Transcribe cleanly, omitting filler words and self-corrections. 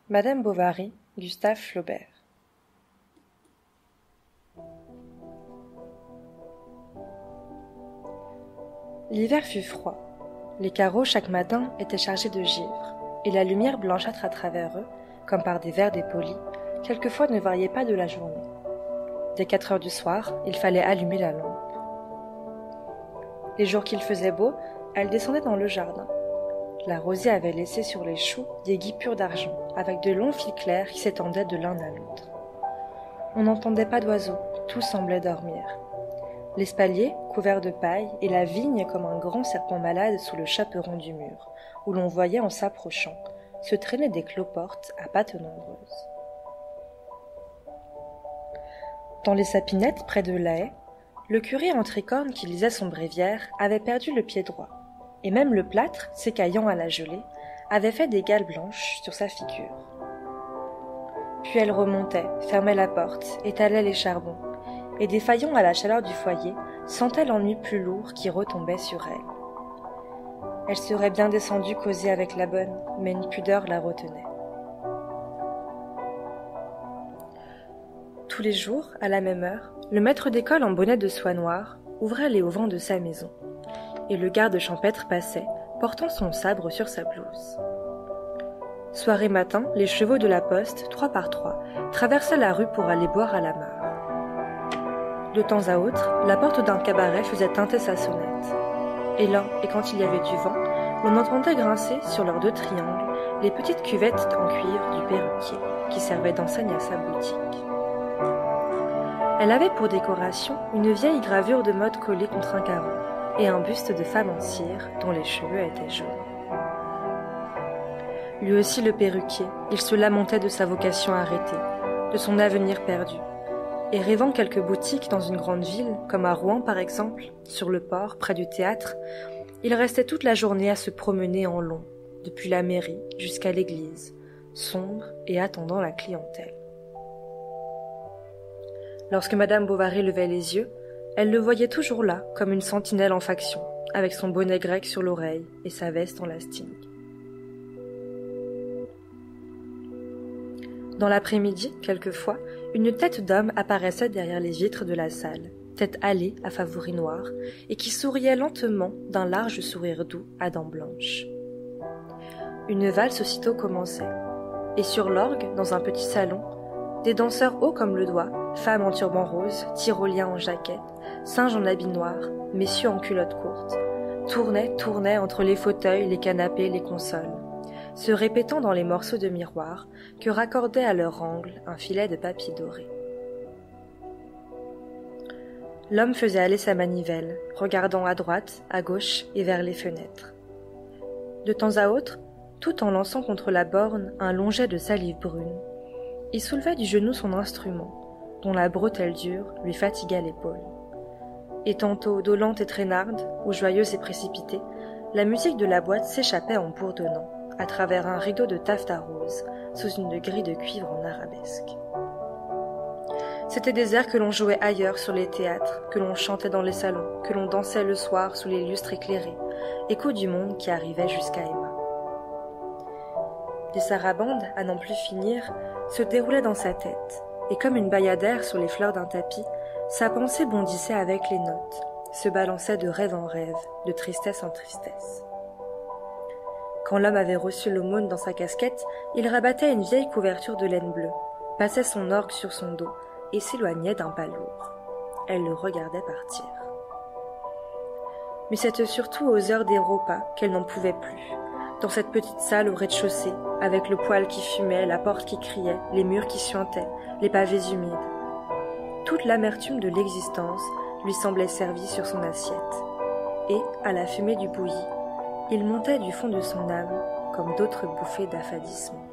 Madame Bovary, Gustave Flaubert. L'hiver fut froid. Les carreaux chaque matin étaient chargés de givre, et la lumière blanchâtre à travers eux, comme par des verres dépolis, quelquefois ne variait pas de la journée. Dès 4 heures du soir, il fallait allumer la lampe. Les jours qu'il faisait beau, elle descendait dans le jardin. La rosier avait laissé sur les choux des guipures d'argent, avec de longs fils clairs qui s'étendaient de l'un à l'autre. On n'entendait pas d'oiseaux, tout semblait dormir. L'espalier, couvert de paille, et la vigne comme un grand serpent malade sous le chaperon du mur, où l'on voyait en s'approchant, se traînaient des cloportes à pattes nombreuses. Dans les sapinettes près de la haie, le curé en tricorne qui lisait son bréviaire avait perdu le pied droit, et même le plâtre, s'écaillant à la gelée, avait fait des gales blanches sur sa figure. Puis elle remontait, fermait la porte, étalait les charbons, et défaillant à la chaleur du foyer, sentait l'ennui plus lourd qui retombait sur elle. Elle serait bien descendue causer avec la bonne, mais une pudeur la retenait. Tous les jours, à la même heure, le maître d'école en bonnet de soie noire ouvrait les auvents de sa maison, et le garde champêtre passait, portant son sabre sur sa blouse. Soir et matin, les chevaux de la poste, 3 par 3, traversaient la rue pour aller boire à la mare. De temps à autre, la porte d'un cabaret faisait tinter sa sonnette. Et là, et quand il y avait du vent, l'on entendait grincer sur leurs 2 triangles les petites cuvettes en cuivre du perruquier, qui servait d'enseigne à sa boutique. Elle avait pour décoration une vieille gravure de mode collée contre un carreau, et un buste de femme en cire dont les cheveux étaient jaunes. Lui aussi le perruquier, il se lamentait de sa vocation arrêtée, de son avenir perdu, et rêvant quelques boutiques dans une grande ville, comme à Rouen par exemple, sur le port, près du théâtre, il restait toute la journée à se promener en long, depuis la mairie jusqu'à l'église, sombre et attendant la clientèle. Lorsque Madame Bovary levait les yeux, elle le voyait toujours là, comme une sentinelle en faction, avec son bonnet grec sur l'oreille et sa veste en lasting. Dans l'après-midi, quelquefois, une tête d'homme apparaissait derrière les vitres de la salle, tête hâlée à favoris noirs, et qui souriait lentement d'un large sourire doux à dents blanches. Une valse aussitôt commençait, et sur l'orgue, dans un petit salon, des danseurs hauts comme le doigt, femmes en turban rose, tyroliens en jaquette, singes en habits noirs, messieurs en culottes courtes, tournaient entre les fauteuils, les canapés, les consoles, se répétant dans les morceaux de miroir que raccordait à leur angle un filet de papier doré. L'homme faisait aller sa manivelle, regardant à droite, à gauche et vers les fenêtres. De temps à autre, tout en lançant contre la borne un long jet de salive brune, il soulevait du genou son instrument, dont la bretelle dure lui fatiguait l'épaule. Et tantôt dolente et traînarde, ou joyeuse et précipitée, la musique de la boîte s'échappait en bourdonnant, à travers un rideau de taffetas rose, sous une grille de cuivre en arabesque. C'étaient des airs que l'on jouait ailleurs sur les théâtres, que l'on chantait dans les salons, que l'on dansait le soir sous les lustres éclairés, écho du monde qui arrivait jusqu'à Emma. Des sarabandes, à n'en plus finir, se déroulaient dans sa tête, et comme une bayadère sur les fleurs d'un tapis, sa pensée bondissait avec les notes, se balançait de rêve en rêve, de tristesse en tristesse. Quand l'homme avait reçu l'aumône dans sa casquette, il rabattait une vieille couverture de laine bleue, passait son orgue sur son dos et s'éloignait d'un pas lourd. Elle le regardait partir. Mais c'était surtout aux heures des repas qu'elle n'en pouvait plus, dans cette petite salle au rez-de-chaussée, avec le poêle qui fumait, la porte qui criait, les murs qui suintaient, les pavés humides. Toute l'amertume de l'existence lui semblait servie sur son assiette, et, à la fumée du bouilli, il montait du fond de son âme comme d'autres bouffées d'affadissement.